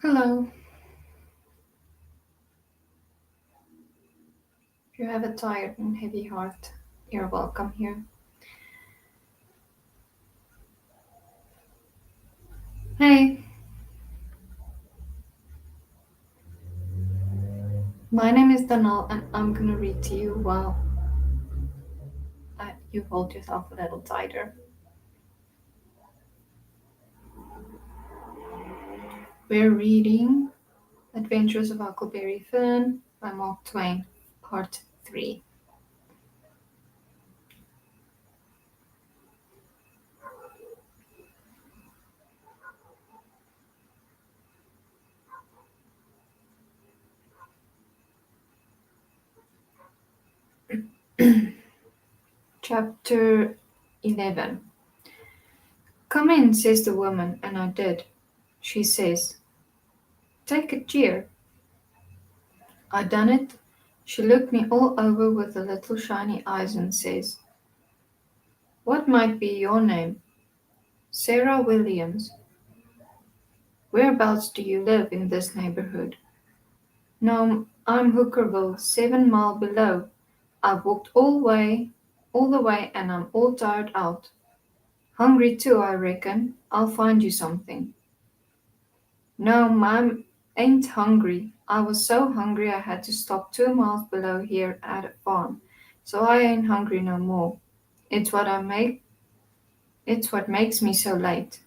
Hello, if you have a tired and heavy heart, you're welcome here. Hey, my name is Danal and I'm gonna read to you while you hold yourself a little tighter. We're reading Adventures of Huckleberry Finn by Mark Twain, Part 3. Chapter 11. Come in, says the woman, and I did. She says, take a chair. I done it. She looked me all over with the little shiny eyes and says, what might be your name? Sarah Williams. Whereabouts do you live in this neighborhood? No, I'm Hookerville, 7 mile below. I've walked all the way, and I'm all tired out. Hungry too, I reckon. I'll find you something. No, Mom ain't hungry. I was so hungry I had to stop 2 miles below here at a farm. So I ain't hungry no more. It's what I make It's what makes me so late.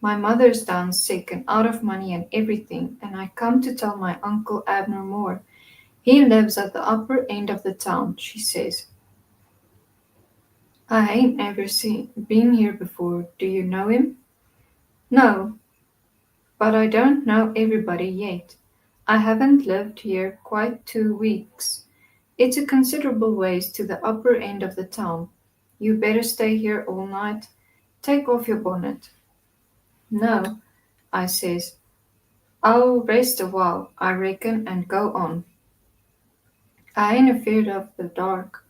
My mother's down sick and out of money and everything, and I come to tell my Uncle Abner more. He lives at the upper end of the town, she says. I ain't ever been here before. Do you know him? No, but I don't know everybody yet. I haven't lived here quite 2 weeks. It's a considerable ways to the upper end of the town. You better stay here all night. Take off your bonnet. No, I says. I'll rest a while, I reckon, and go on. I ain't afeard of the dark.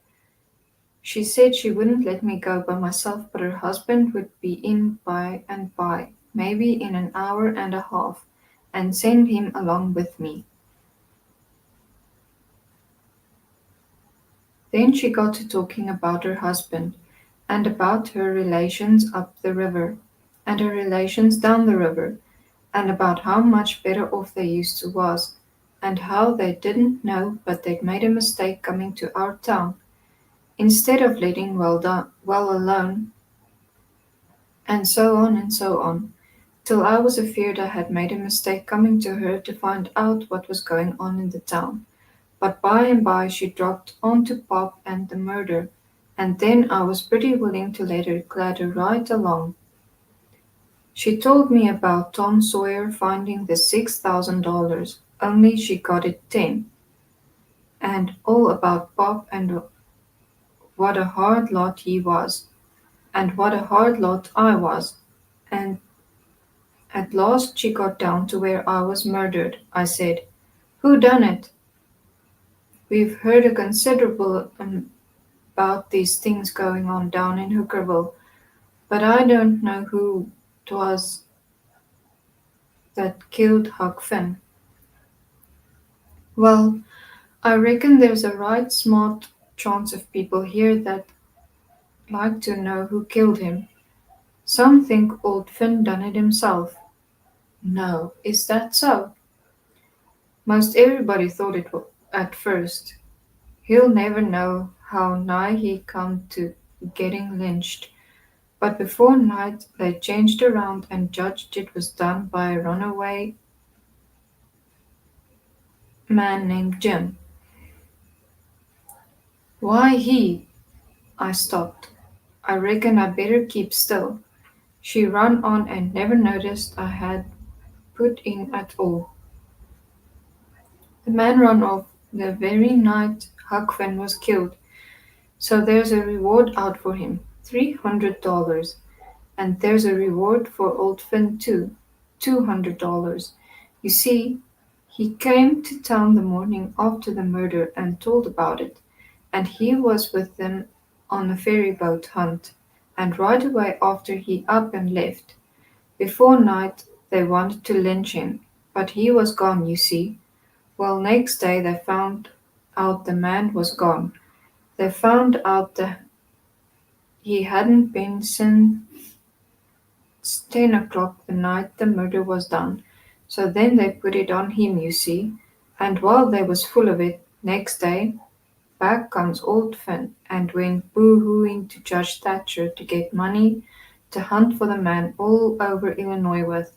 She said she wouldn't let me go by myself, but her husband would be in by and by, maybe in an hour and a half, and send him along with me. Then she got to talking about her husband, and about her relations up the river, and her relations down the river, and about how much better off they used to was, and how they didn't know but they'd made a mistake coming to our town, instead of letting well alone, and so on, till I was afeard I had made a mistake coming to her to find out what was going on in the town. But by and by she dropped on to Pop and the murder, and then I was pretty willing to let her clatter right along. She told me about Tom Sawyer finding the $6,000, only she got it 10, and all about Pop and what a hard lot he was, and what a hard lot I was, and at last she got down to where I was murdered. I said, who done it? We've heard a considerable about these things going on down in Hookerville, but I don't know who 'twas that killed Huck Finn. Well, I reckon there's a right smart chance of people here that like to know who killed him. Some think old Finn done it himself. No, is that so? Most everybody thought it at first. He'll never know how nigh he come to getting lynched. But before night they changed around and judged it was done by a runaway man named Jim. Why he? I stopped. I reckon I better keep still. She run on and never noticed I had put in at all. The man ran off the very night Huck Finn was killed, so there's a reward out for him, $300. And there's a reward for old Finn too, $200. You see, he came to town the morning after the murder and told about it, and he was with them on a ferry boat hunt, and right away after he up and left. Before night they wanted to lynch him, but he was gone, you see. Well, next day they found out the man was gone. They found out that he hadn't been since 10 o'clock the night the murder was done. So then they put it on him, you see. And while they was full of it, next day back comes old Finn and went boo-hooing to Judge Thatcher to get money to hunt for the man all over Illinois with.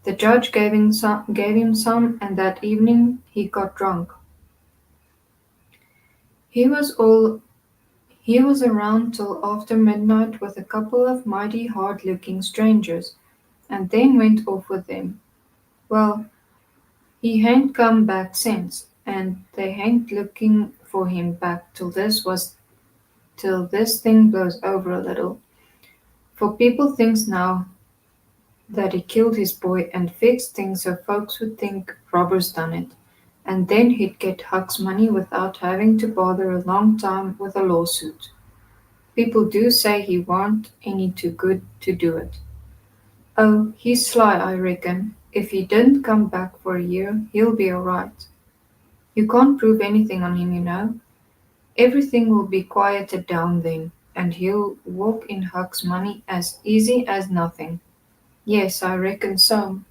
The judge gave him some, and that evening he got drunk. He was all he was around till after midnight with a couple of mighty hard-looking strangers, and then went off with them. Well, he hain't come back since, and they hain't looking for him back till this thing blows over a little. For people thinks now that he killed his boy and fixed things so folks would think robbers done it, and then he'd get Huck's money without having to bother a long time with a lawsuit. People do say he warn't any too good to do it. Oh, he's sly, I reckon. If he didn't come back for a year, he'll be all right. You can't prove anything on him, you know. Everything will be quieted down then, and he'll walk in Huck's money as easy as nothing. Yes, I reckon so.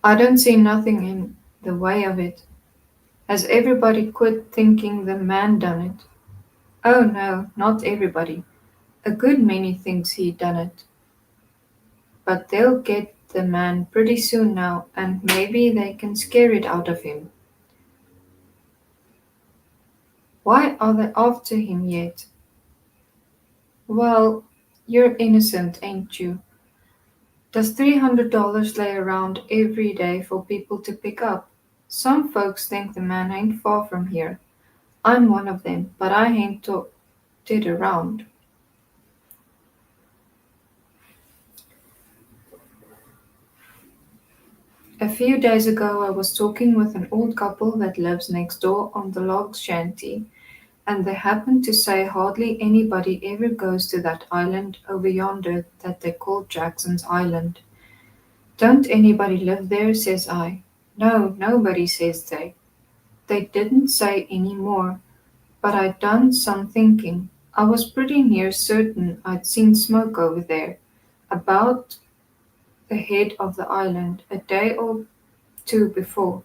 I don't see nothing in the way of it. Has everybody quit thinking the man done it? Oh no, not everybody. A good many thinks he done it. But they'll get the man pretty soon now, and maybe they can scare it out of him. Why are they after him yet? Well, you're innocent, ain't you? Does $300 lay around every day for people to pick up? Some folks think the man ain't far from here. I'm one of them, but I ain't it around. A few days ago I was talking with an old couple that lives next door on the log shanty, and they happened to say hardly anybody ever goes to that island over yonder that they call Jackson's Island. Don't anybody live there? Says I. No, nobody, says they. They didn't say any more, but I'd done some thinking. I was pretty near certain I'd seen smoke over there, about the head of the island, a day or two before.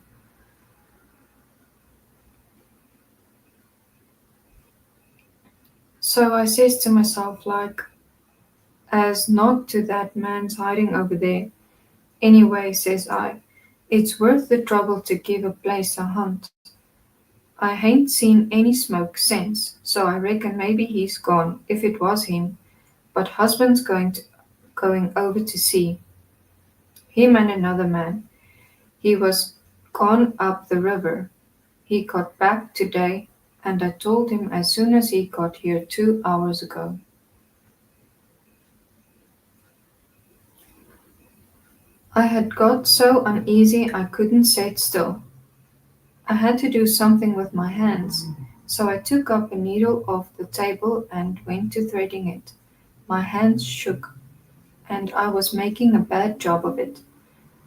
So I says to myself, like, as not to that man's hiding over there. Anyway, says I, it's worth the trouble to give a place a hunt. I hain't seen any smoke since, so I reckon maybe he's gone, if it was him. But husband's going over to see him and another man. He was gone up the river. He got back today, and I told him as soon as he got here 2 hours ago. I had got so uneasy I couldn't sit still. I had to do something with my hands, so I took up a needle off the table and went to threading it. My hands shook, and I was making a bad job of it,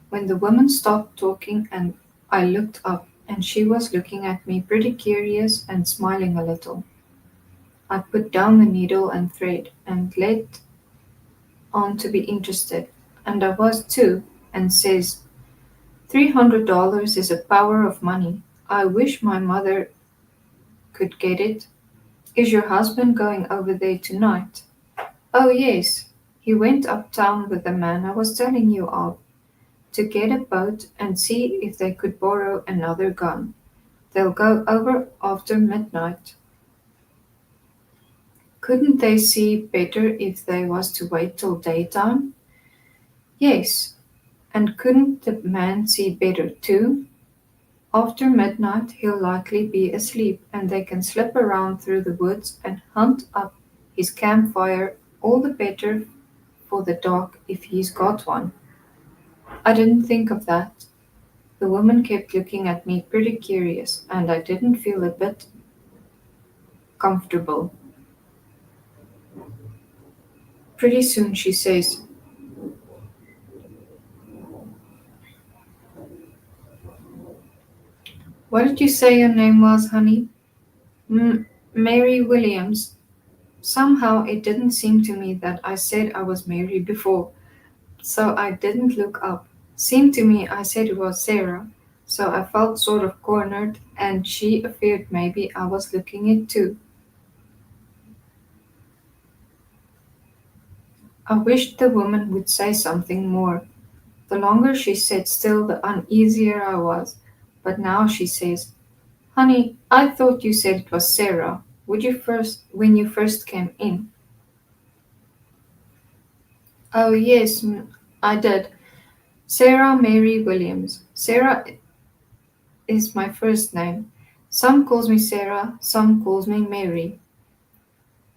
when the woman stopped talking and I looked up, and she was looking at me pretty curious and smiling a little. I put down the needle and thread and let on to be interested, and I was too, and says, $300 is a power of money. I wish my mother could get it. Is your husband going over there tonight? Oh, yes. He went uptown with the man I was telling you of to get a boat and see if they could borrow another gun. They'll go over after midnight. Couldn't they see better if they was to wait till daytime? Yes. And couldn't the man see better too? After midnight he'll likely be asleep, and they can slip around through the woods and hunt up his campfire all the better for the dog if he's got one. I didn't think of that. The woman kept looking at me pretty curious, and I didn't feel a bit comfortable. Pretty soon she says, What did you say your name was, honey? Mary Williams. Somehow it didn't seem to me that I said I was Mary before, so I didn't look up. Seemed to me I said it was Sarah, so I felt sort of cornered, and she feared maybe I was looking it too. I wished the woman would say something more. The longer she sat still, the uneasier I was. But now she says, "Honey, I thought you said it was Sarah. Would you first when you first came in?" "Oh yes, I did. Sarah Mary Williams. Sarah is my first name. Some calls me Sarah, some calls me Mary."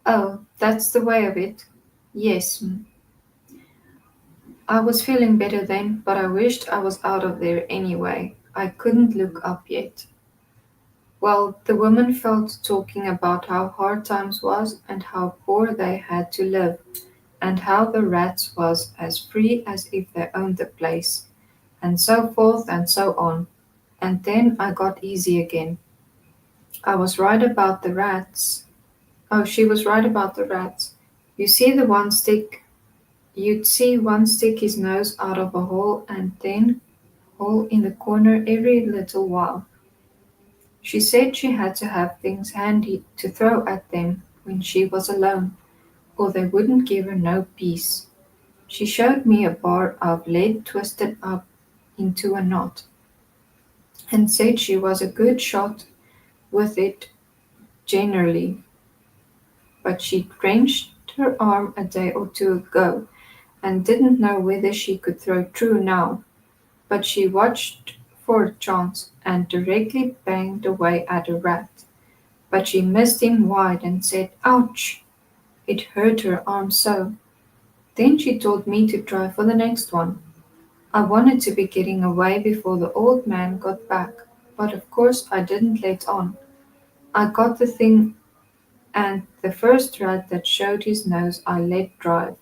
"Oh, that's the way of it." "Yes." I was feeling better then, but I wished I was out of there anyway. I couldn't look up yet. Well, the woman fell to talking about how hard times was and how poor they had to live, and how the rats was as free as if they owned the place, and so forth and so on. And then I got easy again. I was right about the rats. Oh, she was right about the rats. You see the one stick You'd see one stick his nose out of a hole and then hole in the corner every little while. She said she had to have things handy to throw at them when she was alone, or they wouldn't give her no peace. She showed me a bar of lead twisted up into a knot, and said she was a good shot with it generally, but she'd wrenched her arm a day or two ago, and didn't know whether she could throw true now. But she watched for a chance, and directly banged away at a rat. But she missed him wide and said, "Ouch!" It hurt her arm so. Then she told me to try for the next one. I wanted to be getting away before the old man got back, but of course I didn't let on. I got the thing, and the first rat that showed his nose I let drive,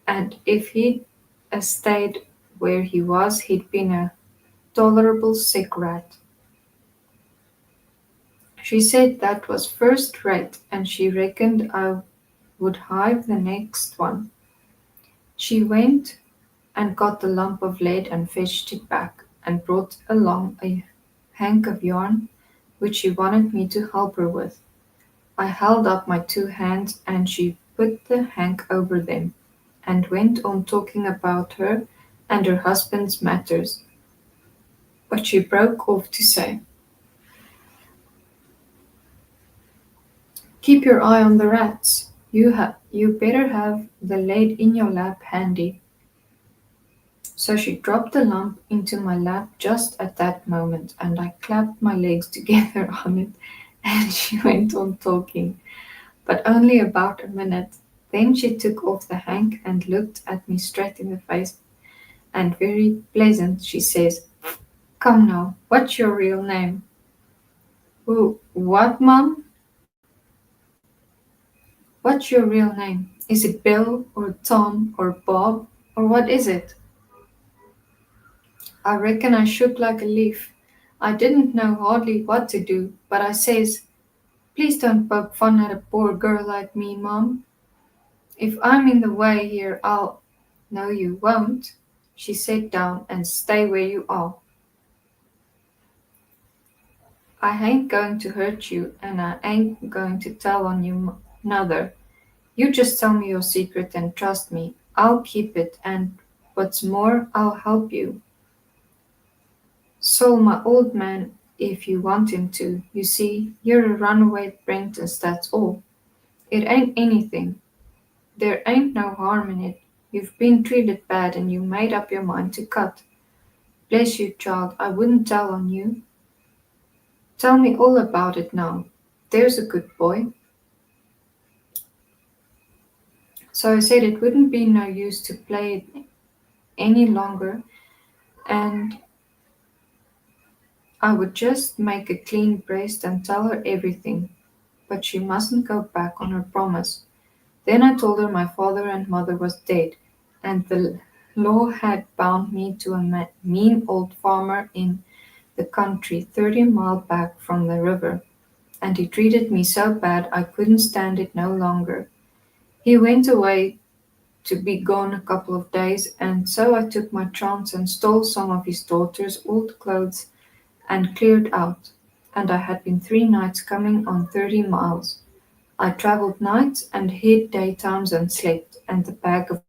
and if he'd stayed where he was he'd been a tolerable sick rat. She said that was first rate, and she reckoned I would hive the next one. She went and got the lump of lead and fetched it back, and brought along a hank of yarn which she wanted me to help her with. I held up my two hands, and she put the hank over them, and went on talking about her and her husband's matters. But she broke off to say, "Keep your eye on the rats. You better have the lead in your lap handy." So she dropped the lump into my lap just at that moment, and I clapped my legs together on it, and she went on talking, but only about a minute. Then she took off the hank and looked at me straight in the face, and very pleasant she says, "Come now, what's your real name?" "Who, what, mum? What's your real name? Is it Bill or Tom or Bob, or what is it?" I reckon I shook like a leaf. I didn't know hardly what to do, but I says, "Please don't poke fun at a poor girl like me, Mum. If I'm in the way here, I'll—" "No, you won't." She sat down, "and stay where you are. I ain't going to hurt you, and I ain't going to tell on you nother. You just tell me your secret and trust me. I'll keep it, and what's more, I'll help you. So my old man if you want him to. You see, you're a runaway apprentice, that's all. It ain't anything. There ain't no harm in it. You've been treated bad and you made up your mind to cut. Bless you, child, I wouldn't tell on you. Tell me all about it now. There's a good boy." So I said it wouldn't be no use to play it any longer, and I would just make a clean breast and tell her everything, but she mustn't go back on her promise. Then I told her my father and mother was dead, and the law had bound me to a mean old farmer in the country 30 miles back from the river, and he treated me so bad I couldn't stand it no longer. He went away to be gone a couple of days, and so I took my chance and stole some of his daughter's old clothes and cleared out. And I had been 3 nights coming on 30 miles. I travelled nights and hid daytimes and slept, and the bag of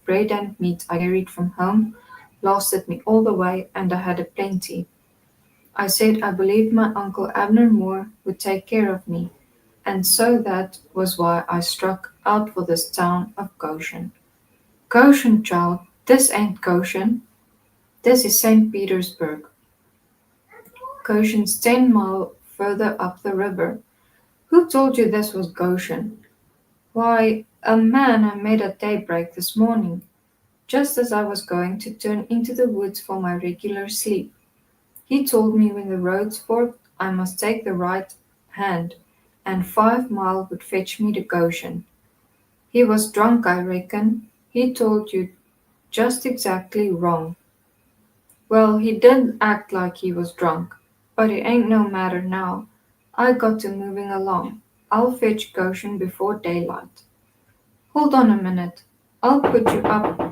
bread and meat I carried from home lasted me all the way, and I had a plenty. I said I believed my Uncle Abner Moore would take care of me, and so that was why I struck out for this town of Goshen. Goshen, child, this ain't Goshen. This is St. Petersburg. Goshen's 10 miles further up the river. Who told you this was Goshen? Why, a man I met at daybreak this morning, just as I was going to turn into the woods for my regular sleep. He told me when the roads forked I must take the right hand, and 5 miles would fetch me to Goshen. He was drunk, I reckon. He told you just exactly wrong. Well, he did act like he was drunk, but it ain't no matter now. I got to moving along. I'll fetch Goshen before daylight. Hold on a minute. I'll put you up